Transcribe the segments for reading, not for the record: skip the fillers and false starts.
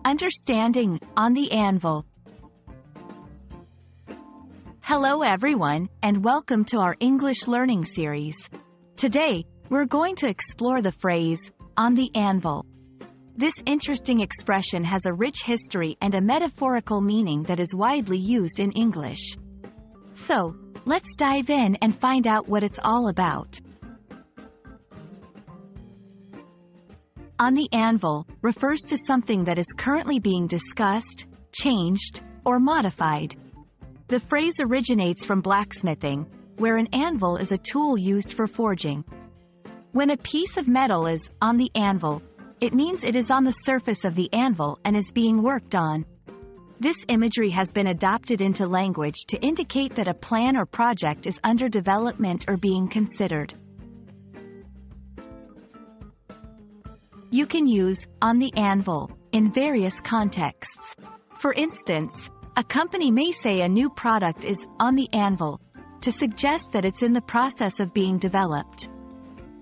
Understanding On the Anvil. Hello everyone, and welcome to our English learning series. Today, we're going to explore the phrase, on the anvil. This interesting expression has a rich history and a metaphorical meaning that is widely used in English. So, let's dive in and find out what it's all about. On the anvil refers to something that is currently being discussed, changed, or modified. The phrase originates from blacksmithing, where an anvil is a tool used for forging. When a piece of metal is on the anvil, it means it is on the surface of the anvil and is being worked on. This imagery has been adopted into language to indicate that a plan or project is under development or being considered. You can use on the anvil in various contexts. For instance, a company may say a new product is on the anvil to suggest that it's in the process of being developed.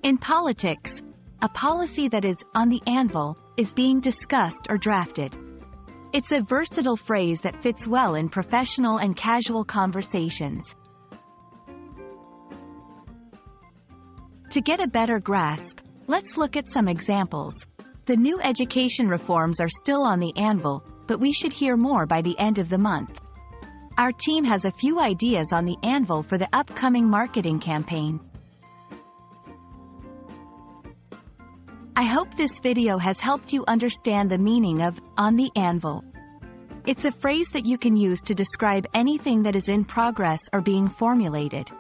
In politics, a policy that is on the anvil is being discussed or drafted. It's a versatile phrase that fits well in professional and casual conversations. To get a better grasp, let's look at some examples. The new education reforms are still on the anvil, but we should hear more by the end of the month. Our team has a few ideas on the anvil for the upcoming marketing campaign. I hope this video has helped you understand the meaning of on the anvil. It's a phrase that you can use to describe anything that is in progress or being formulated.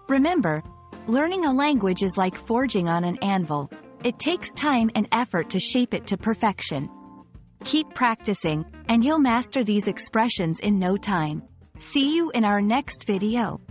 Remember, learning a language is like forging on an anvil. It takes time and effort to shape it to perfection. Keep practicing, and you'll master these expressions in no time. See you in our next video.